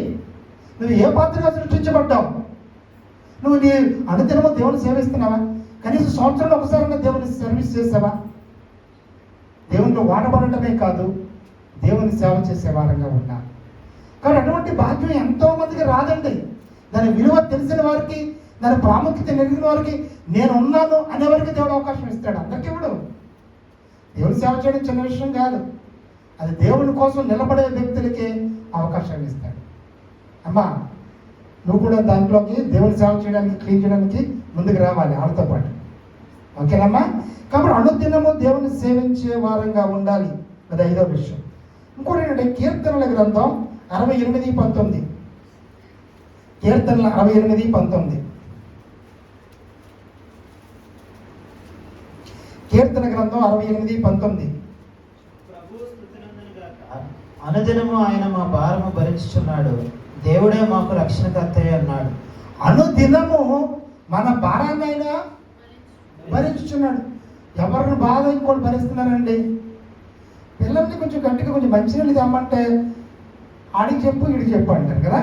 B: నువ్వు ఏ పాత్రగా సృష్టించబడ్డావు? నువ్వు నీ అనుదినము దేవుని సేవిస్తున్నావా? కనీసం సంవత్సరంలో ఒకసారి దేవుని సర్వీస్ చేసావా? దేవునిలో వాడబడటమే కాదు, దేవుని సేవ చేసే వారంగా ఉన్నా. కానీ అటువంటి భాగ్యం ఎంతో మందికి రాదండి. దాని విలువ తెలిసిన వారికి, దాని ప్రాముఖ్యత నెరిగిన వారికి, నేను ఉన్నాను అనేవారికి దేవుడు అవకాశం ఇస్తాడు. అందరికీ ఇవ్వడు. దేవుని సేవ చేయడం చిన్న విషయం కాదు. అది దేవుని కోసం నిలబడే వ్యక్తులకే అవకాశాన్ని ఇస్తాడు. అమ్మా నువ్వు కూడా దాంట్లోకి దేవుని సేవ చేయడానికి, క్లీన్ చేయడానికి ముందుకు రావాలి వాళ్ళతో పాటు. ఓకేనమ్మా? కాబట్టి అనుదినము దేవుని సేవించే వారంగా ఉండాలి. అది 5వ విషయం. ఇంకోటి ఏంటంటే కీర్తనల గ్రంథం 68:19. కీర్తనల 68:19. కీర్తన గ్రంథం 68:19.
C: అనుదినము ఆయన మా భారము భరించుచున్నాడు, దేవుడే మాకు రక్షణకర్తయ్య అన్నాడు.
B: అనుదినము మన భారాన్ని ఆయన భరించుచున్నాడు. ఎవరిని బాధ ఇంకోటి భరిస్తున్నారండి? పిల్లల్ని కొంచెం గట్టిగా కొంచెం మంచినీళ్ళు తెమ్మంటే ఆడికి చెప్పు వీడికి చెప్పు అంటారు కదా.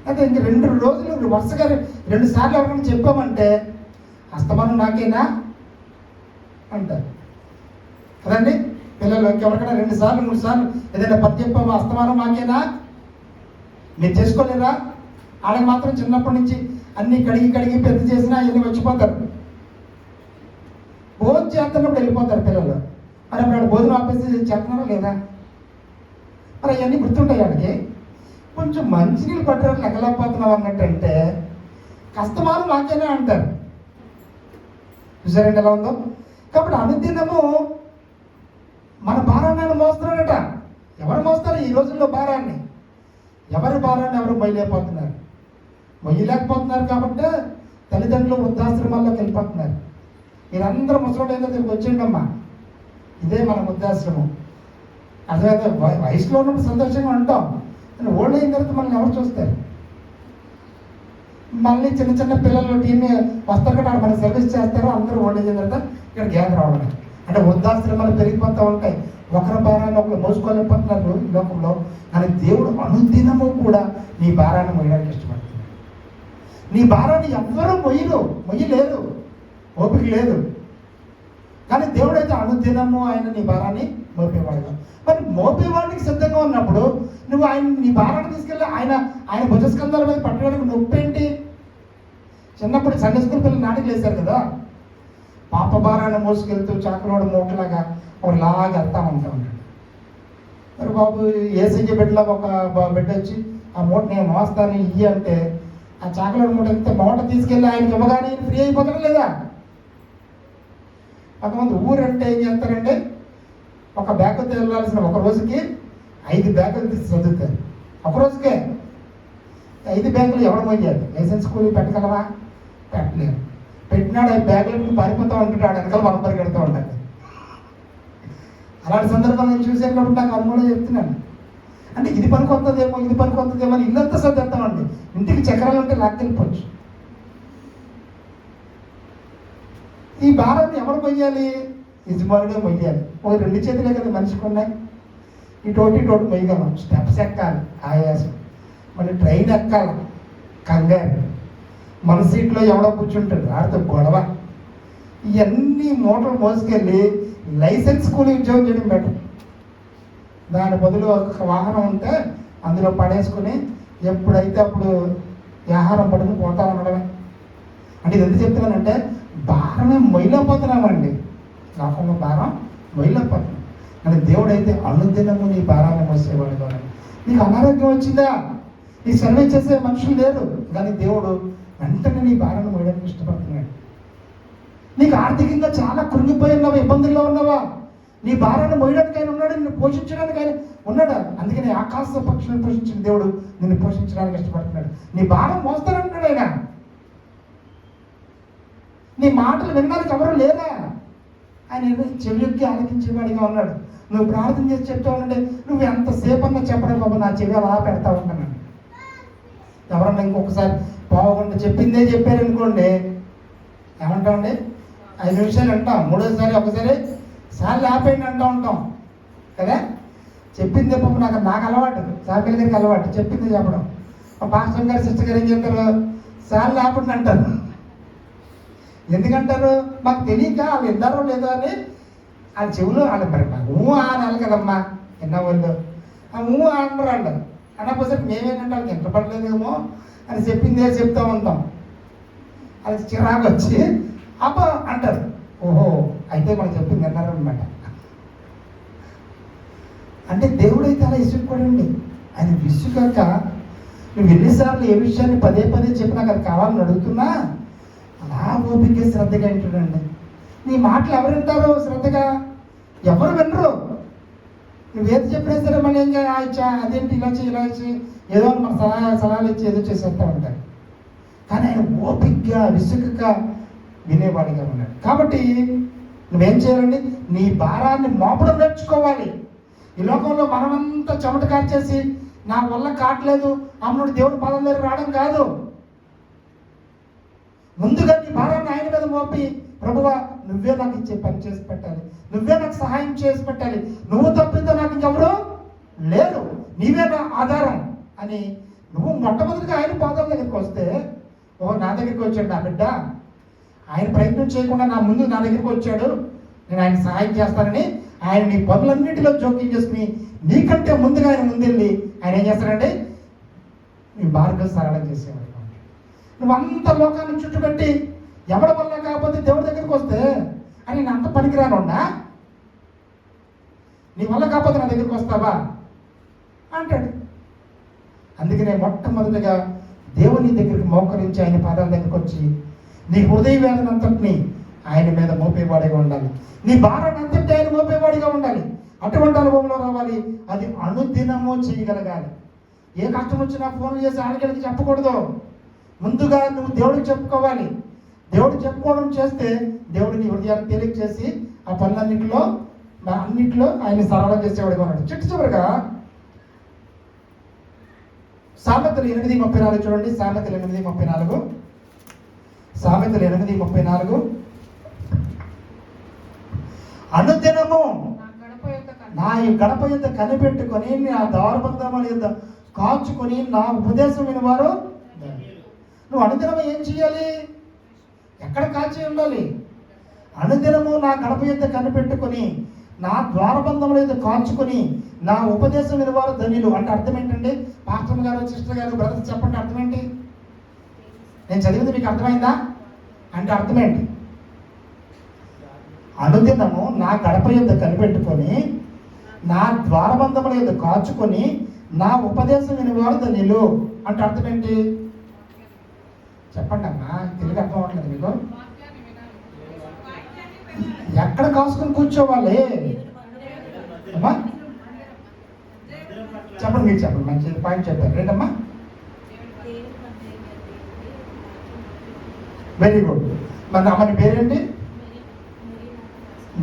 B: అయితే ఇంక 2 రోజులు వరుసగా 2 సార్లు ఎవరికైనా చెప్పామంటే అస్తమానం నాకేనా అంటారు కదండి. పిల్లలు ఎవరికైనా 2 సార్లు 3 సార్లు ఏదైనా పని చెప్పామా అస్తమానం మాకేనా? మీరు చేసుకోలేరా? వాళ్ళకి మాత్రం చిన్నప్పటి నుంచి అన్నీ కడిగి పెద్ద చేసినా అవన్నీ వచ్చిపోతారు. భోజనం చేస్తున్నప్పుడు వెళ్ళిపోతారు పిల్లలు. మరి అప్పుడు భోజనం ఆపేసి చేస్తున్నారా లేదా? మరి అవన్నీ గుర్తుంటాయి వాళ్ళకి. కొంచెం మంచినీళ్ళు పట్టడానికి లెక్కలేకపోతున్నాం అన్నట్టు అంటే కష్టమానం నాకేనా అంటారు. చూసారండి ఎలా ఉందో? కాబట్టి అనుదినము మన భారాన్ని మోస్తున్నాడట. ఎవరు మోస్తారు ఈ రోజుల్లో భారాన్ని? ఎవరి భారాన్ని ఎవరు మొయ్యలేకపోతున్నారు. మొయ్యలేకపోతున్నారు కాబట్టి తల్లిదండ్రులు వృద్ధాశ్రమాల్లోకి వెళ్ళిపోతున్నారు. మీరందరూ ముసలి దగ్గరికి వచ్చేయండి అమ్మా, ఇదే మన వృద్ధాశ్రమం. అదే వయసులో ఉన్నప్పుడు సంతోషంగా ఉంటాం, ఓల్డ్ అయిన తర్వాత మనల్ని ఎవరు చూస్తారు? మళ్ళీ చిన్న పిల్లలు టీమ్ వస్తారు కదా, మనకి సర్వీస్ చేస్తారు. అందరూ ఓల్డ్ అయిన తర్వాత ఇక్కడ గ్యాదర్ అవడమే. అంటే వృద్ధాశ్రమాలు పెరిగిపోతూ ఉంటాయి. ఒకరి భారాన్ని ఒకరు మోసుకోలేకపోతున్నారు ఈ లోకంలో. కానీ దేవుడు అనుదినము కూడా నీ భారాన్ని మొయ్యడానికి ఇష్టపడుతున్నాడు. నీ భారాన్ని ఎవ్వరూ మొయ్యలేరు, ఓపిక లేదు. కానీ దేవుడైతే అనుదినము ఆయన నీ భారాన్ని మోపేవాడుగా. మరి మోపేవాడికి సిద్ధంగా ఉన్నప్పుడు నువ్వు నీ భారాన్ని తీసుకెళ్ళి ఆయన భుజస్కంధాల మీద పట్టడానికి నొప్పేంటి? చిన్నప్పుడు సండే స్కూల్ పిల్లలు నాటికలు వేశారు కదా, పాప భారాన్ని మోసుకెళ్తూ చాకలోడు మూటలాగా ఒకలాగా వెళ్తా ఉంటాడు. మరి బాబు ఏసయ్య బిడ్డలో ఒక బిడ్డ వచ్చి ఆ మూట నేను మోస్తాను ఇయ్యి అంటే ఆ చాకలోడు మూట ఎంత మూట తీసుకెళ్ళి ఆయనకి ఇవ్వగానే ఫ్రీ అయిపోతాడు లేదా? కొంతమంది ఊరంటే ఏం చేస్తారంటే ఒక బ్యాగ్ వెళ్ళాల్సిన ఒక రోజుకి 5 బ్యాగులు తీసి చదువుతారు. ఒక రోజుకే 5 బ్యాగులు ఎవరు మొయ్యాలి? Licence school పెట్టగలవా? పెట్టలేరు. పెట్టినాడు 5 బ్యాగులకు పారిపోతూ ఉంటుంటాడు, వెనకాల మనం పరిగెడుతూ ఉండాలి. అలాంటి సందర్భాలు నేను చూసాను కాబట్టి నాకు అనుభవంలో చెప్తున్నాను. అంటే ఇది పనికొస్తుందేమో అని ఇల్లంతా సర్దేస్తామండి. ఇంటికి చక్రాలు ఉంటే లాక్కెళ్ళిపోవచ్చు. ఈ భారాన్ని ఎవరు మొయ్యాలి? యజమానుడే మొయ్యాలి. ఒక 2 చేతులే కదా మనిషికి ఉన్నాయి. ఇటోటి మొయ్యగలం. స్టెప్స్ ఎక్కాలి ఆయాసం, మళ్ళీ ట్రైన్ ఎక్కాలి కంగారు, మన సీట్లో ఎవడో కూర్చుంటాడు ఆడితో గొడవ. ఇవన్నీ మూటలు మోసుకెళ్ళి లైసెన్స్ స్కూల్ ఉద్యోగం చేయడం బెటర్. దాని బదులు ఒక వాహనం ఉంటే అందులో పడేసుకుని ఎప్పుడైతే అప్పుడు ఆహారం పడుకుని పోతా ఉండడమే. అంటే ఇది ఎందుకు చెప్తున్నానంటే భారమే మొయ్యలేకపోతున్నామండి. లోకంలో భారం మొయ్యలేకపోతున్నాం. కానీ దేవుడైతే అనుదినము నీ భారాన్ని మోసేవాడు ద్వారా. నీకు అనారోగ్యం వచ్చిందా? నీ సర్వీస్ చేసే మనుషులు లేరు, కానీ దేవుడు వెంటనే నీ భారాన్ని మోయడానికి ఇష్టపడుతున్నాడు. నీకు ఆర్థికంగా చాలా కృంగిపోయి ఉన్నావా, ఇబ్బందుల్లో ఉన్నావా? నీ భారాన్ని మోయడానికి ఆయన ఉన్నాడు, నిన్ను పోషించడానికి ఆయన ఉన్నాడు. అందుకని ఆకాశ పక్షులను పోషించిన దేవుడు నిన్ను పోషించడానికి ఇష్టపడుతున్నాడు. నీ భారం మోస్తానంటున్నాడు ఆయన. నీ మాటలు వినడానికి ఎవరు లేరా? ఆయన చెవియొక్కి ఆలకించేవాడిగా ఉన్నాడు. నువ్వు ప్రార్థన చేసి చెప్తా ఉంటే నువ్వు ఎంతసేపు అన్నా చెప్పడం బాబు, నా చెవి అలా పెడతా ఉంటాను. ఎవరన్నా ఇంకొకసారి పోవకుండా చెప్పిందే చెప్పారనుకోండి, ఏమంటామండి? 5 నిమిషాలు అంటాం, 3వసారి ఒకసారి సార్లు ఆపేయండి అంటూ ఉంటాం కదా. చెప్పింది పాపం నాకు అలవాటు, సార్పిల్ల గారికి అలవాటు చెప్పింది చెప్పడం. మా పాస్టర్ గారు సిస్టర్ గారు ఏం చెప్తారు? సార్లు ఆపండి అంటారు. ఎందుకంటారు? మాకు తెలియక వాళ్ళు విన్నారో లేదో అని వాళ్ళ చెవులు వాళ్ళు మరి అనాలి కదమ్మా. విన్న వాళ్ళు అంటారు. వాళ్ళు అన్నపోతే మేమేంటంటే వాళ్ళకి ఎంత పడలేదేమో అని చెప్పిందే చెప్తూ ఉంటాం. అది చిరాకు వచ్చి అబ్బ అంటారు. ఓహో, అయితే మనం చెప్పింది విన్నారనమాట. అంటే దేవుడైతే అలా ఇసుక్కోడండి. ఆయన విసుగాక నువ్వు ఎన్నిసార్లు ఏ విషయాన్ని పదే పదే చెప్పినా అది కావాలని అడుగుతున్నా అలా ఓపిక శ్రద్ధగా వింటాడండి. నీ మాటలు ఎవరు వింటారో శ్రద్ధగా? ఎవరు వినరు. నువ్వేది చెప్పినా సరే మళ్ళీ ఏం చేయాలి, అదేంటి ఇలా చేయి ఇలా చేయి, ఏదో మన సలహాలు ఇచ్చి ఏదో చేసేస్తూ ఉంటారు. కానీ ఆయన ఓపికగా విసుకగా వినేవాడిగా ఉన్నాడు. కాబట్టి నువ్వేం చేయాలండి, నీ భారాన్ని మోపడం నేర్చుకోవాలి. ఈ లోకంలో మనమంతా చెమట కార్చేసి నా వల్ల కావట్లేదు అమ్ముడు దేవుడి పాదం దగ్గర రావడం కాదు. ముందుగా నీ భారాన్ని ఆయన మీద మోపి, ప్రభువా నువ్వే నాకు ఇచ్చే పని చేసి పెట్టాలి, నువ్వే నాకు సహాయం చేసి పెట్టాలి, నువ్వు తప్పితే నాకు ఇంకెవరు లేరు, నీవే నా ఆధారం అని నువ్వు మొట్టమొదటిగా ఆయన పాదాల దగ్గరికి వస్తే, ఓ నా దగ్గరికి వచ్చాడు నా బిడ్డ, ఆయన ప్రయత్నం చేయకుండా నా ముందు నా దగ్గరికి వచ్చాడు, నేను ఆయన సహాయం చేస్తానని ఆయన నీ పనులన్నింటిలో జోక్యం చేసుకుని నీకంటే ముందుగా ఆయన ముందెళ్ళి ఆయన ఏం చేస్తాడంటే నీ మార్గం సరళం చేసేవాడు. నువ్వంత లోకాన్ని చుట్టుపెట్టి ఎవరి వల్ల కాకపోతే దేవుడి దగ్గరికి వస్తే అని నేను అంత పనికిరానున్నా, నీ వల్ల కాకపోతే నా దగ్గరికి వస్తావా అంటాడు. అందుకనే మొట్టమొదటిగా దేవుని దగ్గరికి మోకరించి ఆయన పాదాల దగ్గరికి వచ్చి నీ హృదయ వేదన అంతటిని ఆయన మీద మోపేవాడిగా ఉండాలి, నీ భారాన్ని అంతటి ఆయన మోపేవాడిగా ఉండాలి. అటువంటి అనుభవంలో రావాలి. అది అనుదినము చేయగలగాలి. ఏ కష్టం వచ్చినా ఫోన్లు చేసి ఆడికి చెప్పకూడదు. ముందుగా నువ్వు దేవుడికి చెప్పుకోవాలి. దేవుడు చెప్పుకోవడం చేస్తే దేవుడు నీ హృదయాన్ని తేలిక చేసి ఆ పనులన్నింటిలో ఆయన సరళం చేసేవాడిగా ఉన్నాడు. చివరిగా సామెతలు 8:34 చూడండి. సామెతలు 8:34. సామెతలు 8:34. అనుదినము నా ఈ గడప యుద్ధ కనిపెట్టుకొని నా ద్వారబంధముల యుద్ధ కాచుకొని నా ఉపదేశం వినివారు. నువ్వు అనుదినము ఏం చేయాలి? ఎక్కడ కాచి ఉండాలి? అనుదినము నా గడప యుద్ధ కనిపెట్టుకొని నా ద్వారబంధముల యుద్ధ కాచుకొని నా ఉపదేశం వినివారు ధన్యులు. అంటే అర్థం ఏంటండి? పాస్టర్ గారు, సిస్టర్ గారు, బ్రదర్స్ చెప్పండి అర్థం ఏంటి? నేను చదివింది మీకు అర్థమైందా? అంటే అర్థం ఏంటి? అనుదినము నా గడప యుద్ధ కనిపెట్టుకొని నా ద్వారబంధముల యుద్ధ కాచుకొని నా ఉపదేశం వినివారు ధన్యులు. అంటే అర్థం ఏంటి? చెప్పండి అమ్మా, తెలుగు అర్థం అవ్వట్లేదు మీకు? ఎక్కడ కాసుకొని కూర్చోవాలి అమ్మా? చెప్పండి, మీరు చెప్పండి, మంచి పాయింట్ చెప్పారు. ఏంటమ్మా? Very good. మరి అమ్మని పేరేంటి?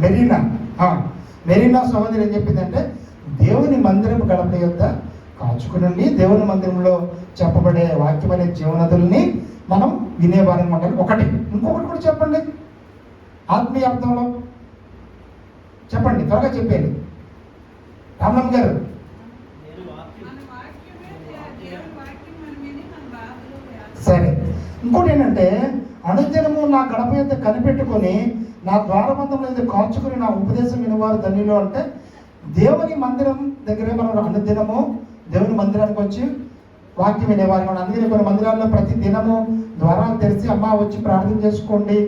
B: మెరీనా. మెరీనా సహోదరి ఏం చెప్పిందంటే దేవుని మందిరం గడప యొద్ద కాచుకునండి, దేవుని మందిరంలో చెప్పబడే వాక్యం అనే జీవనదుల్ని మనం వినేవారం ఉండాలి. ఒకటి. ఇంకొకటి కూడా చెప్పండి, ఆత్మీయ అర్థంలో చెప్పండి, త్వరగా చెప్పేది రామరామ్ గారు. సరే. ఇంకోటి ఏంటంటే అనుదినము నా గడప యొద్ద కనిపెట్టుకొని నా ద్వారబంధంలో అయితే కాచుకుని నా ఉపదేశం వినివారు ధన్యులు. అంటే దేవుని మందిరం దగ్గర మనం అనుదినము దేవుని మందిరానికి వచ్చి వాక్యం వినేవారు. అందుకని కొన్ని మందిరాల్లో ప్రతి దినము ద్వారాలు తెరిచి అమ్మ వచ్చి ప్రార్థన చేసుకోండి,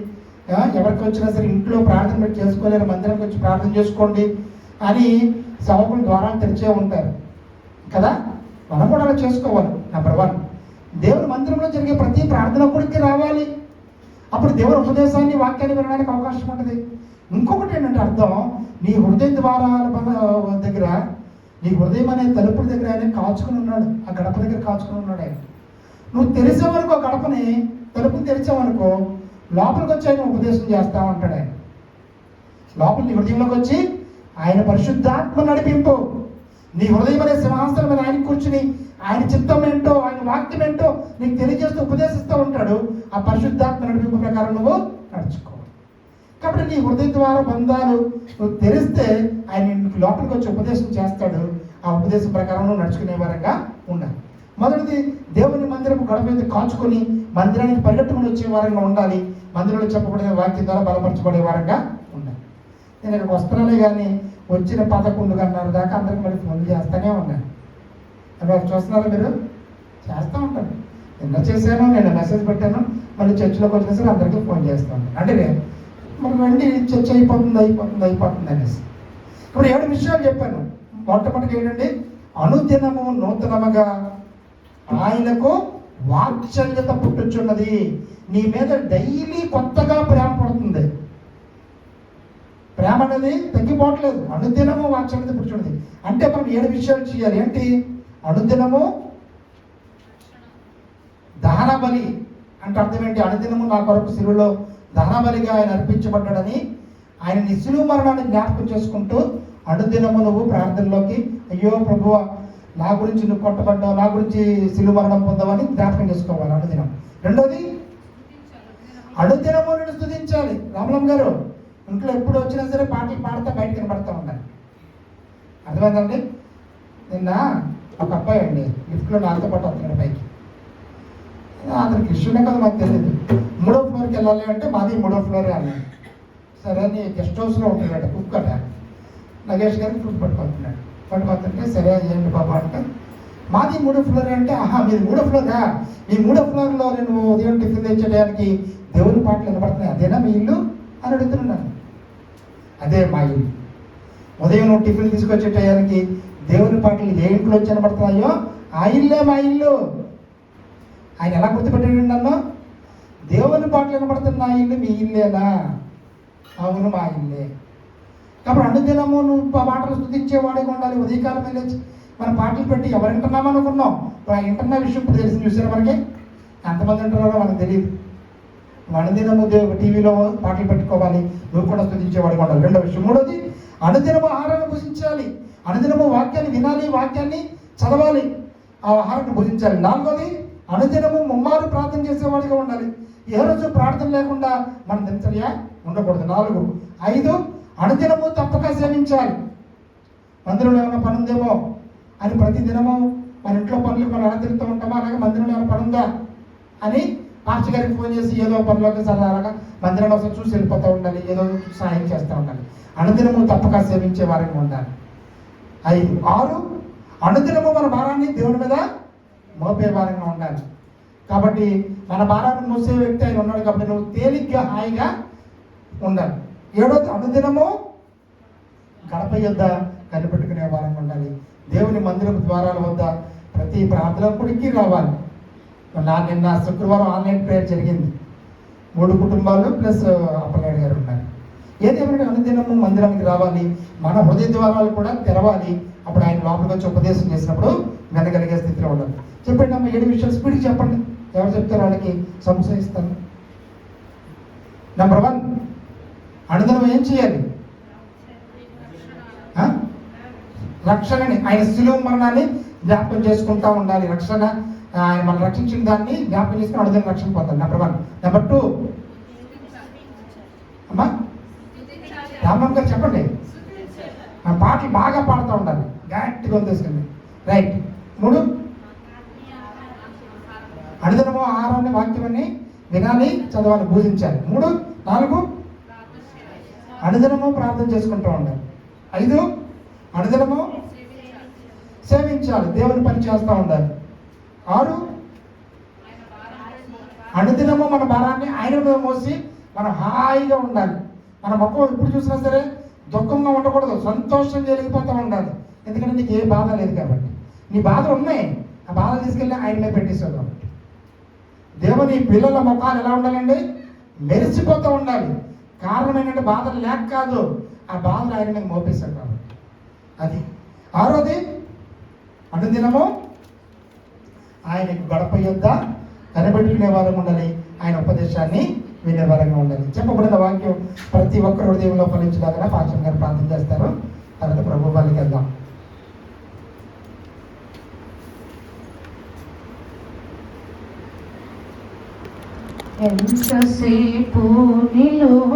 B: ఎవరికి వచ్చినా సరే ఇంట్లో ప్రార్థన పెట్టి చేసుకోలేరు, మందిరానికి వచ్చి ప్రార్థన చేసుకోండి అని సేవకులు ద్వారాలు తెరిచే ఉంటారు కదా. మనం కూడా అలా చేసుకోవాలి. నెంబర్ 1, దేవుని మందిరంలో జరిగే ప్రతి ప్రార్థన కొడికి రావాలి. అప్పుడు దేవుని ఉపదేశాన్ని వాక్యాన్ని వినడానికి అవకాశం ఉంటుంది. ఇంకొకటి ఏంటంటే అర్థం, నీ హృదయ ద్వారాల దగ్గర, నీ హృదయం అనే తలుపుల దగ్గర ఆయన కాచుకుని ఉన్నాడు. ఆ గడప దగ్గర కాచుకుని ఉన్నాడు ఆయన. నువ్వు తెరిచావనుకో, గడపని తలుపుని తెరిచావనుకో, లోపలికి వచ్చి ఆయన ఉపదేశం చేస్తా ఉంటాడు. ఆయన లోపల నీ హృదయంలోకి వచ్చి ఆయన పరిశుద్ధాత్మ నడిపింపు, నీ హృదయం అనే సింహాసనం మీద ఆయన కూర్చుని ఆయన చిత్తం ఏంటో, ఆయన వాక్యం ఏంటో నీకు తెలియజేస్తూ ఉపదేశిస్తూ ఉంటాడు. ఆ పరిశుద్ధాత్మ నడిపింపు ప్రకారం నువ్వు నడుచుకోవాలి. కాబట్టి నీ హృదయ ద్వార బంధాలు నువ్వు తెరిస్తే ఆయన లోపలికి వచ్చి ఉపదేశం చేస్తాడు. ఆ ఉపదేశం ప్రకారం నువ్వు నడుచుకునే వారంగా ఉండాలి. మొదటిది, దేవుని మందిరపు గడప మీద కాచుకొని మందిరానికి పరిగెట్టుకుని వచ్చే వారంగా ఉండాలి. మందిరంలో చెప్పబడిన వాక్యం ద్వారా బలపరచబడే వారంగా ఉండాలి. నేను ఇక్కడికి వస్తున్నానే కానీ వచ్చిన 11 గంటల దాకా అందరికి మళ్ళీ ఫోన్లు చేస్తూనే ఉన్నాను. అలా చూస్తున్నారా మీరు? చేస్తూ ఉంటాను. నిన్న చేశాను, నేను మెసేజ్ పెట్టాను, మళ్ళీ చర్చిలోకి వచ్చిన సరే అందరికీ ఫోన్ చేస్తూ ఉంటాను. అంటే మరి రండి చర్చ అయిపోతుంది అనేసి. ఇప్పుడు 7 విషయాలు చెప్పాను. మొట్టమొదటి ఏంటంటే అనుదినము నూతనముగా ఆయనకు వాత్సల్యత పుట్టుచున్నది. నీ మీద డైలీ కొత్తగా ప్రేమ పడుతుంది. ప్రేమ అనేది తగ్గిపోవట్లేదు. అనుదినము వాత్సల్యత పుట్టుచున్నది. అంటే మనం 7 విషయాలు చేయాలి. ఏంటి? అనుదినము దహన బలి అంటే అర్థం ఏంటి? అనుదినము నా కొరకు సిలువలో దహన బలిగా ఆయన అర్పించబడ్డాడని ఆయన నిశిలువ మరణాన్ని జ్ఞాపకం చేసుకుంటూ అనుదినము నువ్వు ప్రార్థనలోకి, అయ్యో ప్రభువా నా గురించి నువ్వు కొట్టబడ్డావు, నా గురించి సిలువ మరణం పొందావని జ్ఞాపకం చేసుకోవాలి అనుదినం. రెండోది, అనుదినము నేను స్తుతించాలి. రామలం గారు ఇంట్లో ఎప్పుడు వచ్చినా సరే పాటలు పాడుతూ బయట కనబడుతూ ఉండాలి. అర్థమైందండి? నిన్న ఒక అబ్బాయి అండి లిఫ్ట్లో నాతో పాటు వస్తున్నాడు పైకి. అతను కృష్ణుడే కదా మాకు తెలియదు. 3వ ఫ్లోర్కి వెళ్ళాలి అంటే మాది 3వ ఫ్లోరే అన్నాడు. సరే అని గెస్ట్ హౌస్లో ఉంటున్నాడు కుక్ అట. నగేష్ గారికి ఫుడ్ పట్టుకొస్తుంటే సరే ఏంటి బాబా అంటే మాది 3వ ఫ్లోర్ అంటే, ఆహా మీది 3వ ఫ్లోరా, మీ 3వ ఫ్లోర్లో నేను ఉదయం టిఫిన్ తెచ్చేయడానికి దేవుని పాటలు వినపడుతున్నాయి, అదేనా మీ ఇల్లు అని అడుగుతున్నాను. అదే మా ఇల్లు. ఉదయం నువ్వు టిఫిన్ తీసుకొచ్చే టయానికి దేవుని పాటలు ఏ ఇంట్లో వచ్చి వినపడుతున్నాయో ఆ ఇల్లే మా ఇల్లు. ఆయన ఎలా గుర్తుపెట్టాడు నన్ను? దేవుని పాటలు వినపడుతున్న నా ఇల్లు మీ ఇల్లేనా? అవును మా ఇల్లే. కాబట్టి అనుదినము నువ్వు ఆ పాటలు స్తుతించేవాడిగా ఉండాలి. ఉదయకాలం వెళ్ళి మన పాటలు పెట్టి ఎవరు వింటున్నాం అనుకున్నాం. ఇప్పుడు ఆ వింటున్న విషయం ఇప్పుడు తెలిసి చూసారా మనకి? ఎంతమంది వింటున్నారో మనకు తెలియదు. అనుదినము టీవీలో పాటలు పెట్టుకోవాలి, నువ్వు కూడా స్తుతించేవాడిగా ఉండాలి. రెండో విషయం. మూడోది, అనుదినము ఆహారాన్ని భుజించాలి. అనుదినము వాక్యాన్ని వినాలి, వాక్యాన్ని చదవాలి, ఆ ఆహారాన్ని భుజించాలి. నాలుగోది, అనుదినము ముమ్మారు ప్రార్థన చేసేవాడిగా ఉండాలి. ఏ రోజు ప్రార్థన లేకుండా మన దినచర్య ఉండకూడదు. 4. 5, అనుదినము తప్పక సేవించాలి. మందిరంలో ఏమైనా పని ఉందేమో అని ప్రతి దినము మన ఇంట్లో పనులు మనం ఎలా తిరుగుతూ ఉంటామో అలాగే మందిరంలో ఏమైనా పని ఉందా అని పాస్టర్ గారికి ఫోన్ చేసి ఏదో పనిలోకి సరదాగా మందిరంలో ఒకసారి చూసి వెళ్ళిపోతూ ఉండాలి, ఏదో సహాయం చేస్తూ ఉండాలి. అనుదినము తప్పక సేవించే వారికి ఉండాలి. 5. 6, అనుదినము మన భారాన్ని దేవుని మీద మోపే వారంగా ఉండాలి. కాబట్టి మన భారాన్ని మోసే వ్యక్తి ఆయన ఉన్నాడు కాబట్టి నువ్వు తేలిగ్గా హాయిగా ఉండాలి. 7వ, అనుదినము గడప యొద్ద కనిపెట్టుకునే వారంగా ఉండాలి. దేవుని మందిరపు ద్వారాల వద్ద ప్రతి ప్రార్థనకుడికి రావాలి. నిన్న శుక్రవారం ఆన్లైన్ ప్రేయర్ జరిగింది. 3 కుటుంబాలు ప్లస్ అప్పలనాయుడు గారు ఉన్నారు. ఏదేమైనా అనుదినము మందిరానికి రావాలి. మన హృదయ ద్వారాలు కూడా తెరవాలి. అప్పుడు ఆయన లోపలికి వచ్చి ఉపదేశం చేసినప్పుడు వినగలిగే స్థితిలో ఉండాలి. చెప్పండి అమ్మ 7 విషయాలు స్పీడ్కి చెప్పండి. ఎవరు చెప్తారు వాళ్ళకి సంశయిస్తాను. నెంబర్ 1, అనుదినం ఏం చేయాలి? రక్షణని, ఆయన శిలువ మరణాన్ని జ్ఞాపకం చేసుకుంటా ఉండాలి. రక్షణ ఆయన మనం రక్షించిన దాన్ని జ్ఞాపకం చేసుకుని అనుదినం రక్షణ పొందాలి. నెంబర్ 1. నెంబర్ 2, అమ్మా రామమ్మ గారు చెప్పండి. పాటలు బాగా పాడుతూ ఉండాలి, గట్టిగా తీసుకెళ్ళి. రైట్. 3, అనుదినము ఆహారాన్ని వాక్యాన్ని వినాలి, చదవాలి, పూజించాలి. 3. 4, అనుదినము ప్రార్థన చేసుకుంటూ ఉండాలి. 5, అనుదినము సేవించాలి, దేవుని పని చేస్తూ ఉండాలి. 6, అనుదినము మన భారాన్ని ఆయన మీద మోసి మనం హాయిగా ఉండాలి. మన మొక్కలు ఎప్పుడు చూసినా సరే దుఃఖంగా ఉండకూడదు, సంతోషంగా జరిగిపోతూ ఉండాలి. ఎందుకంటే నీకు ఏ బాధ లేదు కాబట్టి. నీ బాధలు ఉన్నాయి, ఆ బాధ తీసుకెళ్ళి ఆయన మీద పెట్టేసావు కాబట్టి. దేవుని పిల్లల ముఖాలు ఎలా ఉండాలండి? మెరిసిపోతూ ఉండాలి. కారణం ఏంటంటే బాధలు లేక కాదు, ఆ బాధలు ఆయన మీద మోపేశాడు కాబట్టి. అది 6వది, అనుదినము ఆయన గడప యొద్ద కనిపెట్టుకునే వారంగా ఉండాలి, ఆయన ఉపదేశాన్ని వినే వారంగా ఉండాలి. చెప్పబడిన వాక్యం ప్రతి ఒక్కరి హృదయంలో ఫలించలాగా పాస్టర్ గారు ప్రార్థన చేస్తారు. తర్వాత ప్రభు వాళ్ళకి వెళ్దాం.
A: ఎంతసేపు నిలువ